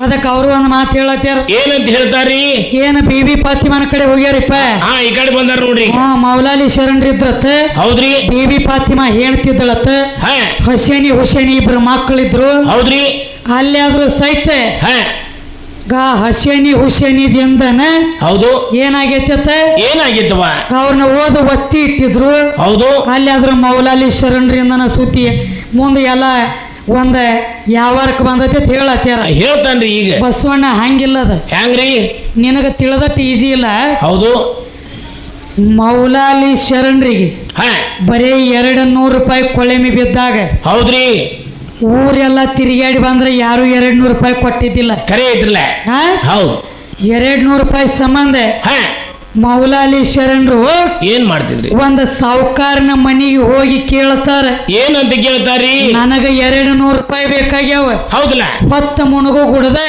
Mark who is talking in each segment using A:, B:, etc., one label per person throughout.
A: ಅದಕ್ಕೆ ಅವರು ಒಂದು ಮಾತು ಹೇಳತ್ಯಾರ.
B: ಏನಂತ ಹೇಳ್ತಾರಿ?
A: ಏನ ಬಿಬಿ ಫಾತಿಮಾನ ಕಡೆ ಹೋಗ್ಯಾರಿಪ್ಪ.
B: ಈ ಕಡೆ ಬಂದಾರ ನೋಡ್ರಿ.
A: ಮೌಲಾಲಿ ಶರಣರು ಇದ್ರತ್ತ.
B: ಹೌದ್ರಿ.
A: ಬಿಬಿ ಫಾತಿಮಾ ಹೇಳ್ತಿದ್ದಳತ್ತ. ಹುಸೇನಿ ಇಬ್ರು ಮಕ್ಕಳಿದ್ರು.
B: ಹೌದ್ರಿ.
A: ಅಲ್ಲಿ ಆದ್ರೂ ಸಹಿತ ಹುಸೇನಿದಿಂದನ
B: ಹೌದು
A: ಏನಾಗೈತ
B: ಏನಾಗಿತ್ತವ
A: ಅವ್ರನ್ನ ಓದು ಒತ್ತಿ ಇಟ್ಟಿದ್ರು.
B: ಹೌದು.
A: ಅಲ್ಲಿ ಆದ್ರೂ ಮೌಲಾಲಿ ಶರಣರಿಂದನ ಸುದ್ದಿ ಮುಂದೆ ಎಲ್ಲ ಒಂದ ಯಾವಾರಕ್ಕೆ ಬಂದೈತಿ ಅಂತ ಹೇಳತ್ಯಾರ.
B: ಹೇಳ್ತಾನ್ರಿ. ಈಗ
A: ಬಸವಣ್ಣ ಹಂಗಿಲ್ಲದ.
B: ಹೆಂಗ್ರಿ?
A: ನಿನಗ ತಿಳಿದಟ್ಟು ಈಜಿ ಇಲ್ಲ.
B: ಹೌದು.
A: ಮೌಲಾಲಿ ಶರಣರಿಗೆ ಬರೀ 200 ರೂಪಾಯಿ ಕೊಳೆಮಿ ಬಿದ್ದಾಗ.
B: ಹೌದ್ರಿ.
A: ಊರೆಲ್ಲ ತಿರುಗಾಡಿ ಬಂದ್ರೆ ಯಾರು 200 ರೂಪಾಯಿ ಕೊಟ್ಟಿದ್ದಿಲ್ಲ.
B: ಕರೆ ಐತ್ರಲ್ಲ. ಹೌದು.
A: 200 ರೂಪಾಯಿ ಸಂಬಂಧ ಮೌಲಾಲಿ ಶರಣರು
B: ಏನ್ ಮಾಡ್ತಿದ್ರಿ?
A: ಒಂದ ಸಾವುಕಾರನ ಮನೆಗೆ ಹೋಗಿ ಕೇಳ್ತಾರ.
B: ಏನಂತ ಕೇಳ್ತಾರಿ?
A: ನನಗ 200 ರೂಪಾಯಿ ಬೇಕಾಗ್ಯಾವ.
B: ಹೌದಲ್ಲ.
A: ಹೊತ್ತ ಮುಣಗು ಗುಡದ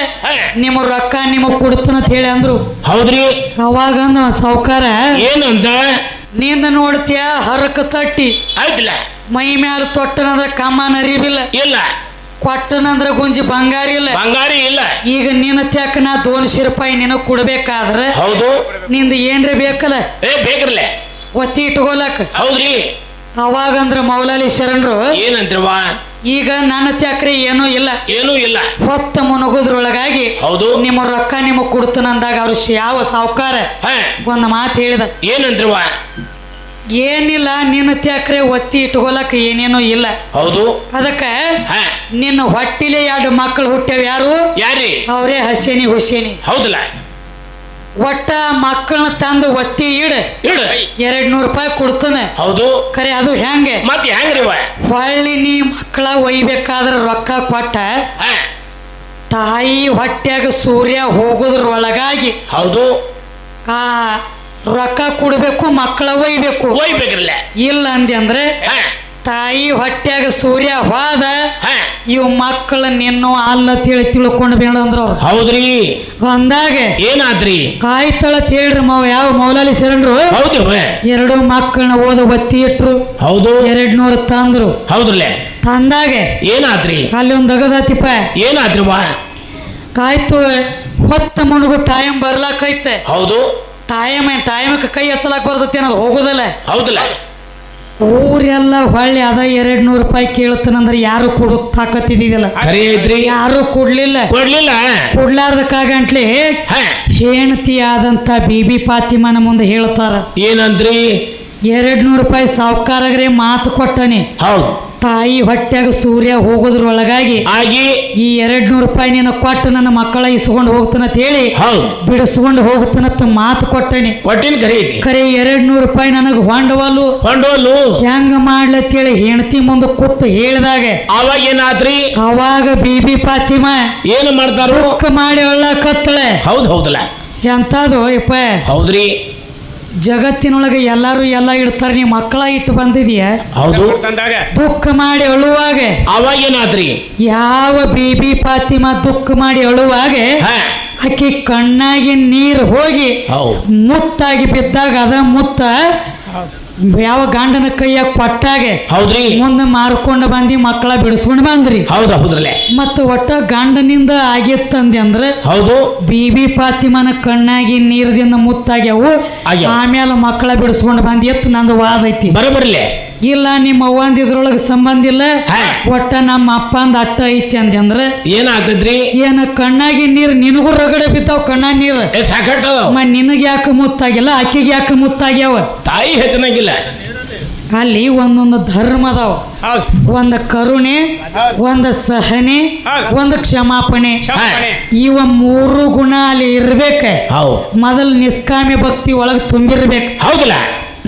A: ನಿಮ್ಮ ರೊಕ್ಕ ನಿಮಗ್ ಕೊಡ್ತಾನಂತ ಹೇಳಿ ಅಂದ್ರು.
B: ಹೌದ್ರಿ.
A: ಅವಾಗ ಸಾವುಕಾರ
B: ಏನಂತ?
A: ನಿಂದ ನೋಡ್ತೀಯ ಹರಕ ತಟ್ಟಿ
B: ಆಯ್ತಲ್ಲ.
A: ಮೈ ಮ್ಯಾಲ ತೊಟ್ಟನಂದ್ರ ಕಮ್ಮನ ಅರಿವಿಲ್ಲ.
B: ಇಲ್ಲ.
A: ಕೊಟ್ಟನಂದ್ರ ಗುಂಜಿ ಬಂಗಾರ ಇಲ್ಲ.
B: ಬಂಗಾರಿ ಇಲ್ಲ. ಈಗ
A: ನಿನ್ನ ತ್ಯಾಕ ನಾ 200 ರೂಪಾಯಿ ನಿನಗ್ ಕೊಡ್ಬೇಕಾದ್ರ.
B: ಹೌದು.
A: ನಿಂದ ಏನ್ರ ಬೇಕಲ್ಲ.
B: ಬೇಕ್ರಲ್ಲ
A: ಒತ್ತಿ ಇಟ್ಕೊಲಕ್.
B: ಹೌದ್ರಿ.
A: ಅವಾಗಂದ್ರ ಮೌಲಾಲಿ ಶರಣರು
B: ಏನಂತ್ರವ?
A: ಈಗ ನನ್ನ ತ್ಯಾಕ್ರೆ ಏನೂ ಇಲ್ಲ.
B: ಏನೂ ಇಲ್ಲ.
A: ಹೊತ್ತ ಮುನಗುದ್ರೊಳಗಾಗಿ
B: ಹೌದು
A: ನಿಮ್ಮ ರೊಕ್ಕ ನಿಮಗ್ ಕೊಡ್ತಾನಂದಾಗ ಅವ್ರ ಯಾವ ಸಾವುಕಾರ ಒಂದ್ ಮಾತು ಹೇಳಿದ.
B: ಏನಂತ್ರವ?
A: ಏನಿಲ್ಲ, ನಿನ್ನ ತ್ಯಾಕ್ರೆ ಒತ್ತಿ ಇಟ್ಕೊಲಕ್ ಏನೇನೂ ಇಲ್ಲ.
B: ಹೌದು.
A: ಅದಕ್ಕ ನಿನ್ನ ಹೊಟ್ಟಿಲೆ 2 ಮಕ್ಕಳು ಹುಟ್ಟ್ಯಾವ. ಯಾರು?
B: ಯಾರಿ? ಅವರೇ
A: ಹುಸೇನಿ.
B: ಹೌದಲ್ಲ.
A: ಒಟ್ಟ ಮಕ್ಕಳನ್ನ ತಂದು ಒತ್ತಿ ಇಡ 200 ರೂಪಾಯಿ ಕೊಡ್ತಾನೆ.
B: ಹೌದು.
A: ಖರೆ ಅದು ಹೆಂಗೆ?
B: ಮತ್ತೆ ಹೆಂಗ್ರಿ?
A: ಹೊಳ್ಳಿ ನೀ ಮಕ್ಕಳ ಒಯ್ಬೇಕಾದ್ರ ರೊಕ್ಕ ಕೊಟ್ಟ ತಾಯಿ ಹೊಟ್ಟ್ಯಾಗ ಸೂರ್ಯ ಹೋಗೋದ್ರೊಳಗಾಗಿ.
B: ಹೌದು.
A: ಆ ರೊಕ್ಕ ಕೊಡ್ಬೇಕು, ಮಕ್ಕಳ ಒಯ್ಬೇಕ್ರಲ್ಲ. ಇಲ್ಲ ಅಂದಿ ಅಂದ್ರೆ ತಾಯಿ ಹೊಟ್ಟ್ಯಾಗ ಸೂರ್ಯ ಹೋದ ಇವ್ ಮಕ್ಕಳ ನಿನ್ನೋ ಅಲ್ಲ ತಿಳ್ಕೊಂಡು ಬೇಡ ಅಂದ್ರ ಅವ್ರು.
B: ಹೌದ್ರಿ.
A: ಅಂದಾಗ
B: ಏನಾದ್ರಿ?
A: ಕಾಯ್ತಳ ಹೇಳ್ರಿ ಯಾವ ಮೌಲಾಲಿ ಶರಣರು 2 ಮಕ್ಕಳನ್ನ ಓದ ಒತ್ತಿ ಇಟ್ರು.
B: ಹೌದು.
A: 200 ತಂದ್ರು.
B: ಹೌದ್ರಲ್ಲ.
A: ತಂದಾಗ
B: ಏನಾದ್ರಿ?
A: ಅಲ್ಲಿ ಒಂದ್ ಅಗದಾತಿಪ್ಪ.
B: ಏನಾದ್ರಿ?
A: ಕಾಯ್ತು ಹೊತ್ತ ಮುಣಗು ಟೈಮ್ ಬರ್ಲಾಕೈತೆ.
B: ಹೌದು.
A: ಟೈಮಕ್ಕೆ ಕೈ ಹಚ್ಚಲಾಕ್ ಬರ್ತೈತಿ ಅನ್ನೋದು ಹೋಗೋದಲ್ಲ.
B: ಹೌದಲ್ಲ.
A: ಊರೆಲ್ಲ ಹೊಳ್ಳಿ ಅದ 200 ರೂಪಾಯಿ ಕೇಳ್ತಾನಂದ್ರೆ ಯಾರು ಕೊಡಕ್ ತಾಕತ್ತಿದ್ದಿಲ್ಲ. ಯಾರು ಕೊಡ್ಲಿಲ್ಲ. ಕೊಡ್ಲಾರ್ದಕ್ಕಾಗಂಟ್ಲಿ ಹೆಣ್ತಿ ಆದಂತ ಬಿಬಿ ಫಾತಿಮಾನ ಮುಂದೆ ಹೇಳ್ತಾರ.
B: ಏನಂದ್ರಿ?
A: 200 ರೂಪಾಯಿ ಸಾವುಕಾರಗ್ರೆ ಮಾತು ಕೊಟ್ಟನಿ.
B: ಹೌದು.
A: ತಾಯಿ ಹೊಟ್ಟ್ಯಾಗ ಸೂರ್ಯ ಹೋಗೋದ್ರೊಳಗಾಗಿ ಈ 200 ರೂಪಾಯಿ ನೀನು ಕೊಟ್ಟು ನನ್ನ ಮಕ್ಕಳ ಇಸ್ಕೊಂಡು ಹೋಗ್ತಾನಂತ ಹೇಳಿ ಬಿಡಿಸ್ಕೊಂಡು ಹೋಗ್ತಾನಂತ ಮಾತು ಕೊಟ್ಟನಿ. ಖರೆ 200 ರೂಪಾಯಿ ನನಗೆ ಹೊಂಡವಲ್ಲು ಹೆಂಗ ಮಾಡ್ಲತ್ತೇಳಿ ಹೆಂಡತಿ ಮುಂದೆ ಕೂತು ಹೇಳಿದಾಗ
B: ಅವಾಗ ಏನಾದ್ರಿ?
A: ಅವಾಗ ಬಿಬಿ ಫಾತಿಮಾ
B: ಏನು ಮಾಡ್ತಾರ?
A: ಮಾಡಿ ಒಳ್ಳ ಕತ್ತಳೆ.
B: ಹೌದಲ್ಲ.
A: ಎಂತದು ಯಪ್ಪ?
B: ಹೌದ್ರಿ.
A: ಜಗತ್ತಿನೊಳಗೆ ಎಲ್ಲಾರು ಎಲ್ಲ ಇಡ್ತಾರ, ನೀ ಮಕ್ಕಳ ಇಟ್ಟು ಬಂದಿದೀಯ.
B: ಹೌದು.
A: ದುಃಖ ಮಾಡಿ ಅಳುವಾಗ
B: ಅವಾಗ ಏನಾದ್ರಿ?
A: ಯಾವ ಬಿಬಿ ಫಾತಿಮಾ ದುಃಖ ಮಾಡಿ ಅಳುವಾಗ ಆಕಿ ಕಣ್ಣಾಗಿ ನೀರು ಹೋಗಿ ಮುತ್ತಾಗಿ ಬಿದ್ದಾಗ ಅದ ಮುತ್ತ ಯಾವ ಗಂಡನ ಕೈಯಾಗ ಕೊಟ್ಟಾಗೆ
B: ಹೌದ್ರಿ
A: ಮುಂದೆ ಮಾರ್ಕೊಂಡು ಬಂದಿ ಮಕ್ಕಳ ಬಿಡಿಸ್ಕೊಂಡು ಬಂದ್ರಿ.
B: ಹೌದಲ್ಲ.
A: ಮತ್ತ ಒಟ್ಟ ಗಂಡನಿಂದ ಆಗಿತ್ತಂದಿ ಅಂದ್ರೆ
B: ಹೌದು
A: ಬಿಬಿ ಫಾತಿಮಾನ ಕಣ್ಣಾಗಿ ನೀರದಿಂದ ಮುತ್ತಾಗ್ಯಾವು. ಆಮೇಲೆ ಮಕ್ಕಳ ಬಿಡಿಸ್ಕೊಂಡು ಬಂದಿ ಎತ್ತು ನಂದು ವಾದ ಐತಿ.
B: ಬರಬರ್ಲೆ.
A: ಇಲ್ಲ ನಿಮ್ಮ ಅವ್ವಂದ ಇದ್ರೊಳಗೆ ಸಂಬಂಧ ಇಲ್ಲ, ಒಟ್ಟ ನಮ್ಮ ಅಪ್ಪಂದ ಅಟ್ಟ ಐತಿ ಅಂದಿ ಅಂದ್ರೆ
B: ಏನಾಗ್ತದ್ರಿ?
A: ಏನ ಕಣ್ಣಾಗಿ ನೀರು ನಿನಗೂ ರಗಡೆ ಬಿದ್ದಾವ. ಕಣ್ಣ ನೀರು ನಿನಗೆ ಯಾಕೆ ಮುತ್ತಾಗಿಲ್ಲ, ಆಕಿಗೆ ಯಾಕೆ ಮುತ್ತಾಗ್ಯಾವ?
B: ತಾಯಿ ಹೆಚ್ಚನಾಗಿಲ್ಲ.
A: ಅಲ್ಲಿ ಒಂದೊಂದು ಧರ್ಮ ಅದಾವ. ಒಂದು ಕರುಣೆ, ಒಂದು ಸಹನೆ, ಒಂದು ಕ್ಷಮಾಪಣೆ. ಇವ 3 ಗುಣ ಅಲ್ಲಿ ಇರ್ಬೇಕ. ಮೊದಲು ನಿಷ್ಕಾಮ್ಯ ಭಕ್ತಿ ಒಳಗೆ ತುಂಬಿರ್ಬೇಕು.
B: ಹೌದಲ್ಲ.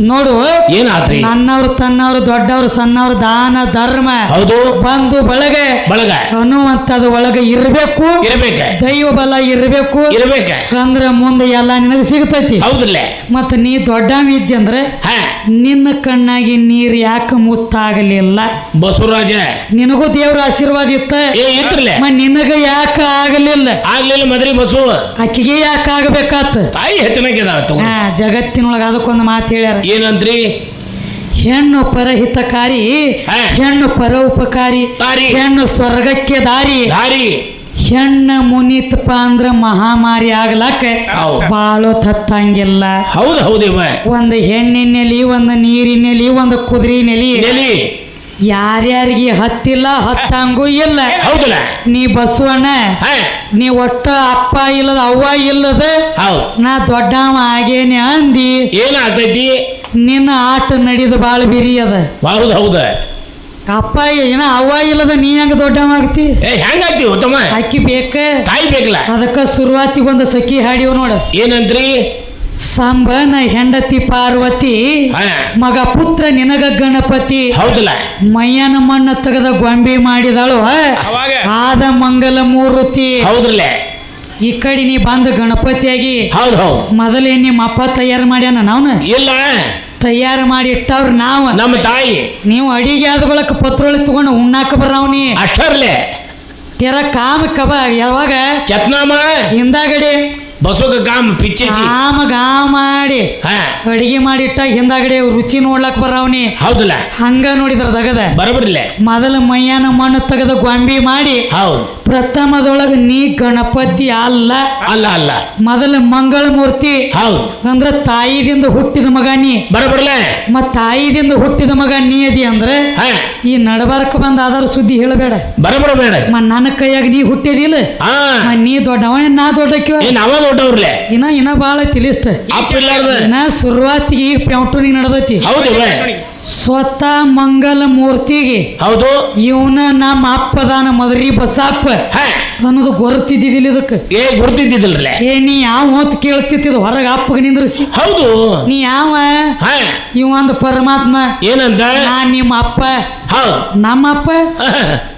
A: ನೋಡು
B: ಏನಾದ್ರಿ?
A: ನನ್ನವ್ರು ತನ್ನವ್ರು ದೊಡ್ಡವ್ರು ಸಣ್ಣವ್ರು ದಾನ ಧರ್ಮ ಬಂಧು ಬಳಗ ಅನ್ನುವಂಥದ್ದು ಒಳಗೆ ಇರಬೇಕು. ದೈವ ಬಲ ಇರಬೇಕು. ಅಂದ್ರೆ ಮುಂದೆ ಎಲ್ಲ ನಿನಗೆ ಸಿಗ್ತೈತಿ.
B: ಹೌದಲ್ಲ.
A: ಮತ್ತ ನೀ ದೊಡ್ಡವ ಇದ್ದಂದ್ರೆ ನಿನ್ನ ಕಣ್ಣಾಗಿ ನೀರು ಯಾಕೆ ಮುತ್ತಾಗಲಿಲ್ಲ?
B: ಬಸವರಾಜ
A: ನಿನಗೂ ದೇವ್ರ ಆಶೀರ್ವಾದ ಇತ್ತ. ನಿನಗ ಯಾಕೆ ಆಗಲಿಲ್ಲ?
B: ಮದ್ರಿ ಬಸವ
A: ಆಕಿಗೆ ಯಾಕೆ ಆಗಬೇಕಾತ?
B: ತಾಯಿ ಹೆಚ್ಚನಾಗ್ಯದ.
A: ಜಗತ್ತಿನೊಳಗ ಅದಕ್ಕೊಂದು ಮಾತು ಹೇಳ್ಯಾರ.
B: ಏನಂದ್ರಿ?
A: ಹೆಣ್ಣು ಪರಹಿತಕಾರಿ, ಹೆಣ್ಣು ಪರೋಪಕಾರಿ, ಹೆಣ್ಣು ಸ್ವರ್ಗಕ್ಕೆ ದಾರಿ, ಹೆಣ್ಣ ಮುನಿತಪ್ಪ ಅಂದ್ರ ಮಹಾಮಾರಿ ಆಗ್ಲಕ್ಕ ಬಾಳೋ ತತ್ತಂಗಿಲ್ಲ.
B: ಹೌದು ಹೌದಿವ.
A: ಒಂದು ಹೆಣ್ಣಿನೆಲಿ, ಒಂದು ನೀರಿನೆಲಿ, ಒಂದು ಕುದುರಿನೆಲಿ ಯಾರ್ಯಾರಿಗೆ ಹತ್ತಿಲ್ಲ, ಹತ್ತಂಗೂ ಇಲ್ಲ.
B: ಹೌದಲ್ಲ.
A: ನೀ ಬಸವಣ್ಣ, ನೀ ಒಟ್ಟ ಅಪ್ಪ ಇಲ್ಲದ ಅವ್ವ ಇಲ್ಲದ ನಾ ದೊಡ್ಡವ ಆಗೇನೆ ಅಂದಿ.
B: ಏನಾಗ್ತೈತಿ?
A: ನಿನ್ನ ಆಟ ನಡೆದ ಬಾಳ ಬಿರಿ ಅದ.
B: ಹೌದು ಹೌದ.
A: ಅಪ್ಪ ಏನ ಅವ್ವ ಇಲ್ಲದ ನೀ ಹೆಂಗ ದೊಡ್ಡವ ಆಗ್ತಿ?
B: ಹೆಂಗಾಗ್ತಿ ಉತ್ತಮ?
A: ಅಕ್ಕಿ ಬೇಕ,
B: ತಾಯಿ ಬೇಕಲ್ಲ.
A: ಅದಕ್ಕ ಶುರುವಾತಿಗೆ ಒಂದು ಸಖಿ ಹಾಡಿವ ನೋಡ.
B: ಏನಂತ್ರಿ?
A: ಸಂಬನ ಹೆಂಡತಿ ಪಾರ್ವತಿ, ಮಗ ಪುತ್ರ ನಿನಗ ಗಣಪತಿ.
B: ಹೌದಲ್ಲ.
A: ಮಯ್ಯನ ಮಣ್ಣ ತೆಗೆದ ಗೊಂಬೆ ಮಾಡಿದಳು ಆದ ಮಂಗಲ ಮೂರ್ತಿ.
B: ಹೌದ್ರಲ್ಲ.
A: ಈ ಕಡೆ ನೀ ಬಂದ ಗಣಪತಿಯಾಗಿ.
B: ಹೌದು ಹೌದು.
A: ಮೊದಲೇ ನಿಮ್ಮ ಅಪ್ಪ ತಯಾರು ಮಾಡ್ಯಾನ, ನಾವ್ನ
B: ಇಲ್ಲ
A: ತಯಾರು ಮಾಡಿ ಇಟ್ಟವ್ರ ನಾವ,
B: ನಮ್ಮ ತಾಯಿ.
A: ನೀವು ಅಡಿಗೆ ಆದ ಬಳಕ ಪತ್ರೊಳಿ ತಗೊಂಡು ಉಣ್ಣಾಕ ಬರ್ರಾವ್ನಿ
B: ಅಷ್ಟರ್ಲೆ
A: ತೆರ ಕಾಮ ಕಬ ಯಾವಾಗ
B: ಚತ್ನಾಮ
A: ಹಿಂದಾಗಡೆ
B: ಬಸೋಗ ಗಾಮ್ ಪಿಚ್ಚಿಸಿ
A: ಗಾಮ ಗಾಮ ಮಾಡಿ ಅಡಿಗೆ ಮಾಡಿಟ್ಟ ಹಿಂದಾಗಡೆ ರುಚಿ ನೋಡ್ಲಕ್ ಬರಾವ್ನಿ.
B: ಹೌದಲ್ಲ.
A: ಹಂಗ ನೋಡಿದ್ರ ದಗದ
B: ಬರಬರಿಲ್ಲ.
A: ಮೊದಲ ಮೈಯಾನ ಮಣ್ಣು ತೆಗೆದ ಗೊಂಬಿ ಮಾಡಿ.
B: ಹೌದು.
A: ಪ್ರಥಮದೊಳಗ ನೀ ಗಣಪತಿ ಅಲ್ಲ,
B: ಅಲ್ಲ ಅಲ್ಲ,
A: ಮೊದಲ ಮಂಗಳ ಮೂರ್ತಿ.
B: ಹೌದು.
A: ಅಂದ್ರ ತಾಯಿದಿಂದ ಹುಟ್ಟಿದ ಮಗ ನೀ.
B: ಬರಬರ್ಲ.
A: ಮತ್ ತಾಯಿದಿಂದ ಹುಟ್ಟಿದ ಮಗ ನೀ ಅದಿ ಅಂದ್ರೆ ಈ ನಡಬಾರಕ ಬಂದ ಆಧಾರ ಸುದ್ದಿ ಹೇಳಬೇಡ.
B: ಬರಬರಬೇಡ.
A: ನನ್ನ ಕೈಯಾಗ ನೀ ಹುಟ್ಟಿದಿಲ್ಲ, ನೀ ದೊಡ್ಡವ ನಾ ದೊಡ್ಡಕ್ಕಿವ.
B: ದೊಡ್ಡವ್ರಲೆ
A: ಇನ್ನ ಬಾಳ ತಿಳಿಷ್ಟ ಇನ್ನ ಶುರುವಾತಿಗೆ ಈಗ ಪೆಂಟುನಿಗೆ ನಡೆದೈತಿ.
B: ಹೌದು.
A: ಸ್ವತಃ ಮಂಗಲ ಮೂರ್ತಿಗೆ.
B: ಹೌದು.
A: ಇವನ ನಮ್ಮ ಅಪ್ಪದಾನ ಮದರಿ ಬಸಪ್ಪ ಅನ್ನೋದು ಗೊತ್ತಿದ್ದಿಲ್ಲ. ಇದಕ್ಕೆ
B: ಗುರ್ತಿದ್ದಿಲ್ಲ.
A: ನೀ ಯಾವ ಹೊತ್ತು ಕೇಳ್ತಿದ್ದ ಹೊರಗೆ ಅಪ್ಪಗ ನಿಂದ್ರಿಸಿ.
B: ಹೌದು.
A: ನೀ ಯಾವ ಇವ ಒಂದು ಪರಮಾತ್ಮ.
B: ಏನಂತ?
A: ನಾನ್ ನಿಮ್ಮ ಅಪ್ಪ. ನಮ್ಮ ಅಪ್ಪ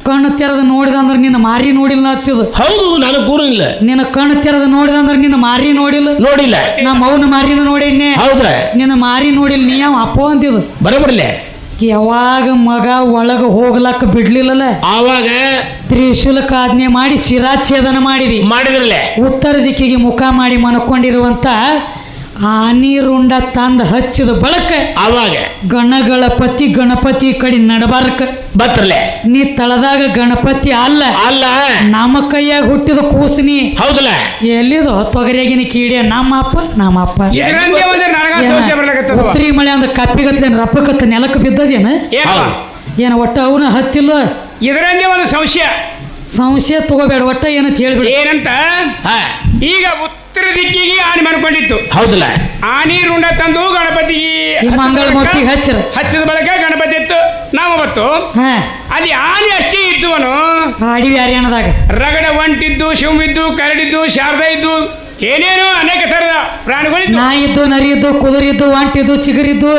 A: ಕಣ್ಣು ತೆರೆದು ನೋಡಿದಂದ್ರೆ ನಿನ್ನ ಮಾರಿ ನೋಡಿಲ್ಲ ಹತ್ತಿದ.
B: ಹೌದು. ನಾನು ಕೂರಿಲ್ಲ.
A: ನಿನ್ನ ಕಣ್ಣು ತೆರೆದು ನೋಡಿದಂದ್ರೆ ನಿನ್ನ ಮಾರಿ ನೋಡಿಲ್ಲ. ನಮ್ಮ ಅವನ ಮಾರಿನ ನೋಡಿನ್ನೆ.
B: ಹೌದ. ನಿನ್ನ
A: ಮಾರಿ ನೋಡಿಲ್ಲ. ನೀ ಯಾವ ಅಪ್ಪ ಅಂತಿದ್ದು.
B: ಬರಬರ್ಲೆ.
A: ಯಾವಾಗ ಮಗ ಒಳಗ ಹೋಗ್ಲಕ್ಕ ಬಿಡ್ಲಿಲ್ಲಲ್ಲ
B: ಆವಾಗ
A: ತ್ರಿಶೂಲಕ ಆಜ್ಞೆ ಮಾಡಿ ಶಿರಾಚ್ಛೇದನ ಮಾಡಿದ್ರಲ್ಲೇ. ಉತ್ತರ ದಿಕ್ಕಿಗೆ ಮುಖ ಮಾಡಿ ಮನ್ಕೊಂಡಿರುವಂತ ಆನಿರುಂಡ ತಂದ ಹಚ್ಚಿದ ಬಳಕ
B: ಆವಾಗ
A: ಗಣಪತಿ ಕಡೆ ನಡಬಾರಕ
B: ಬತ್ರಲೆ.
A: ನೀ ತಳದಾಗ ಗಣಪತಿ ಅಲ್ಲ, ನಮ್ಮ ಕೈಯಾಗ ಹುಟ್ಟಿದ ಕೂಸನಿ. ಹೌದಲ್ಲ. ಎಲ್ಲಿದು ತೊಗರಿಯಾಗಿನ ಕೀಡಿಯ ನಮ್ಮ ಅಪ್ಪ. ಉತ್ತರಿ ಮಳೆ ಅಂದ ಕಪ್ಪಿಗತ್ಲೆ ರಪ್ಪಕತ್ತ ನೆಲಕ್ಕೆ ಬಿದ್ದದೇನ ಏನ ಒಟ್ಟ ಅವನ ಹತ್ತಿಲ್ವ?
C: ಇದರಂದೇ ಒಂದು
A: ಸಂಶಯ ತಗೋಬೇಡ. ಒಟ್ಟ ಏನಂತ ಹೇಳ್ಬಿಡ.
C: ಏನಂತ? ಈಗ ಉತ್ತರ ದಿಕ್ಕಿಗೆ ಆನೆ ಮನ್ಕೊಂಡಿತ್ತು.
B: ಹೌದಲ್ಲ.
C: ಆನಿ ರುಂಡ ತಂದು ಗಣಪತಿಗೆ
A: ಮಂಗಳ ಮೂರ್ತಿ
C: ಹಚ್ಚಿದ ಬಳಿಕ ಗಣಪತಿ ಇತ್ತು. ನಾವು ಬತ್ತು ಅಲ್ಲಿ ಆನೆ ಅಷ್ಟೇ ಇದ್ದುವನು.
A: ಅಡವಿ ಹರಿಯಾಣದಾಗ
C: ರಗಡ ಒಂಟಿದ್ದು, ಶಿವಮಿದ್ದು, ಕರಡಿದ್ದು, ಶಾರದಾ ಇದ್ದು, ಏನೇನು ಅನೇಕ ತರದ ಪ್ರಾಣಿಗಳಿದ್ದು.
A: ನಾಯಿದ್ದು, ನರಿದ್ದು, ಕುದುರಿದ್ದು, ಒಂಟಿದ್ದು, ಚಿಗುರಿದ್ದು.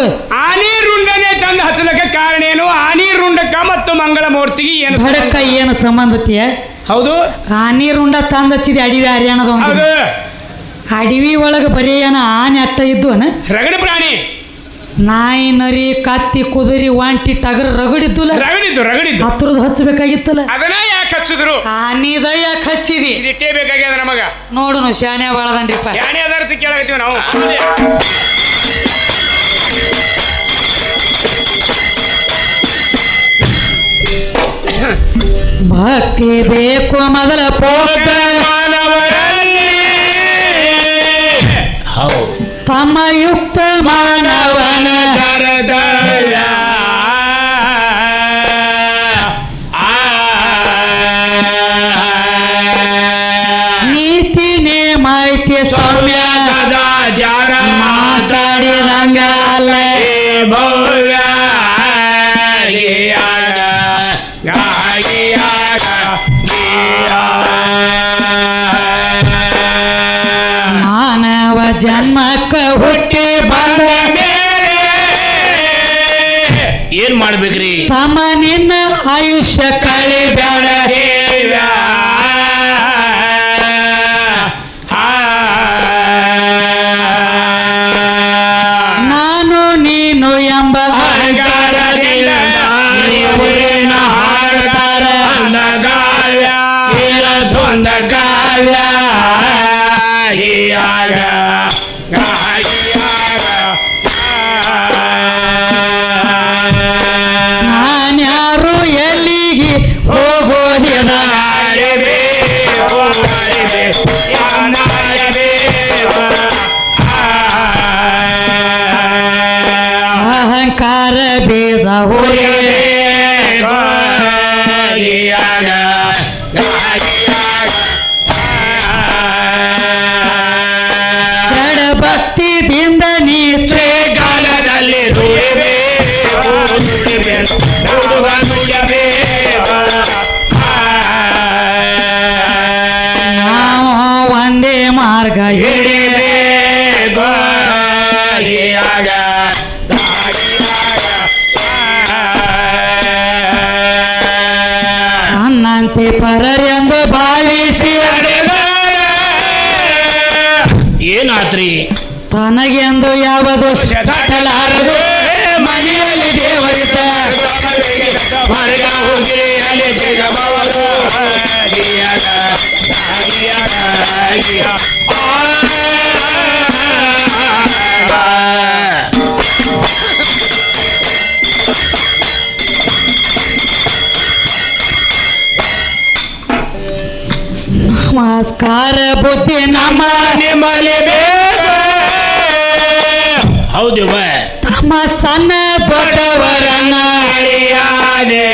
C: ಆನಿ ರುಂಡನೆ ತಂದು ಹಚ್ಚಲಕ್ಕೆ ಕಾರಣ ಏನು? ಆನಿ ರುಂಡಕ್ಕ ಮತ್ತು ಮಂಗಳ ಮೂರ್ತಿಗೆ ಏನು
A: ಬಡಕ್ಕ ಏನು ಸಂಬಂಧತಿಯ?
C: ಹೌದು.
A: ಆನಿ ರುಂಡ ತಂದು ಹಚ್ಚಿದೆ ಅಡವಿ ಹರಿಯಾಣದ. ಅಡವಿ ಒಳಗ ಬರೀ ಏನ ಆನೆ ಅಟ್ಟ ಇದ್ದುವನ?
C: ರಗಡ ಪ್ರಾಣಿ.
A: ನಾಯಿ, ನರಿ, ಕತ್ತಿ, ಕುದುರಿ, ಒಂಟಿ, ಟಗರ ರಗಡಿದ್ದುಲ್ಲ.
C: ರಗಡಿದ್ದು
A: ಹತ್ರದ ಹಚ್ಚಬೇಕಾಗಿತ್ತಲ್ಲ.
C: ಅದನ್ನ ಯಾಕೆ ಹಚ್ಚಿದ್ರು?
A: ಆನಿದ ಯಾಕೆ ಹಚ್ಚಿದಿ?
C: ಇದಿಟ್ಟೇ ಬೇಕಾಗ್ಯದ ನಮಗ.
A: ನೋಡುನು ಶಾನೆ ಬಾಳದನ್ರಿಪ್ಪ.
C: ಶಾನೆ ಅದಾರ್ಥ ಕೇಳಾಕತ್ತೀವಿ ನಾವು.
A: ಭಕ್ತಿ ಬೇಕು ಮೊದಲ ಪೋತ ತಮ್ಮ ಯುಕ್ತ ಮಾನವನ
C: ಕರದಳ
A: ನೀತಿ ನೇಮೈತಿ ಸೌಮ್ಯ
C: ಸದಾಚಾರ
A: ಮಾತಾಡಿದಂಗಲ್ಲ
C: ಭವ್ಯ
A: ಮಾನವ ಜನ್ಮಕ್ಕ ಹುಟ್ಟಿ ಬಂದ
B: ಏನ್ ಮಾಡ್ಬೇಕ್ರಿ?
A: ತಮ್ಮ ನಿನ್ನ ಆಯುಷ್ಯ ಕಳಿಬೇಡ. ನಾನು ನೀನು ಎಂಬ
C: ಅಹಂಕಾರದಿಂದ ಹಾಡ್ತಾರ ಅಂದಗಾವ್ಯ ಇರದೊಂದ ಕಾವ್ಯ.
A: ನಾನ್ಯಾರು ಎಲ್ಲಿಗೆ ಹೋಗೋದಿಲ್ಲ. ಕೈಯಾಗ
B: ಹಿಡಿಬೇಕು ಕೈಯಾಗ
A: ಅನ್ನಂತೆ ಪರರೆಂದು ಭಾವಿಸಿ
B: ಏನಾತ್ರಿ
A: ತನಗೆಂದು ಯಾವುದು
C: ಶತಲಾರದು
B: ಮನೆಯಲ್ಲಿ ದೇವರಿದ್ದ ಹೊರಗ ಹೋಗಿ ಅಲ್ಲಿ ಸಿಗಬಹುದು
A: ನಮಸ್ಕಾರ ಬುದ್ಧಿ ನಮ್ಮ
B: ನಿಮ್ಮಲ್ಲಿ ಬೇಕು ಹೌದು
A: ತಮ್ಮ ಸಣ್ಣ ದೊಡ್ಡವರನ್ನ
B: ಮರ್ಯಾದೆ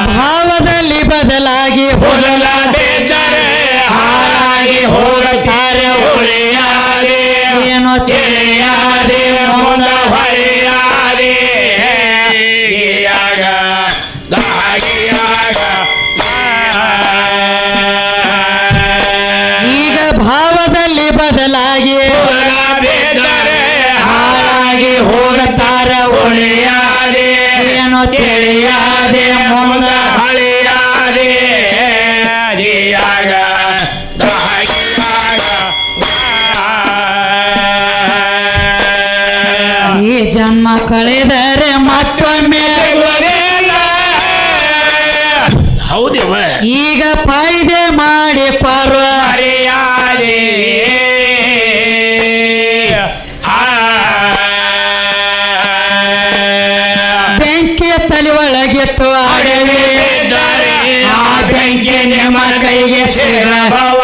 A: ಭಾವದಲ್ಲಿ ಬದಲಾಗಿ
B: ಹೋಗಲಾದಿದ್ದರೆ ಹಾಳಾಗಿ ಹೋಗುತ್ತಾರೆ ಉಳಿಯಾದೆ
A: ಏನೋ
B: ತಿಳಿಯಾದೆ ಮುಂದ ಹೊಳೆಯಾದೆ ಹೀಯಾಗ ಗಾಗಿಯಾಗ
A: ಈಗ ಭಾವದಲ್ಲಿ ಬದಲಾಗಿ
B: ಹೋಗಲಾದಿದ್ದರೆ ಹಾಳಾಗಿ ಹೋಗುತ್ತಾರೆ ಉಳಿಯಾದೆ
A: ಏನೋ
B: ತಿಳಿಯಾದೆ ಮುಂದ ಹೊಳೆಯಾದೆ ಹೀಯಾಗ ಗಾಗಿಯಾಗ
A: ಈ ಜನ್ಮ ಕಳೆದರೆ ಮತ್ತೊಮ್ಮೆ
B: ಹೌದವ
A: ಈಗ ಫಾಯ್ದೆ ಮಾಡಿ ಪರ್ವ
B: ಮರ್ಯಾದೆ
A: ಬೆಂಕಿಯ ತಲೆ ಒಳಗಿಟ್ಟು ಅಡವಿ
B: ಆ ಬೆಂಕಿ ನಿಮ್ಮ ಕೈಗೆ ಸಿಗಬಹುದು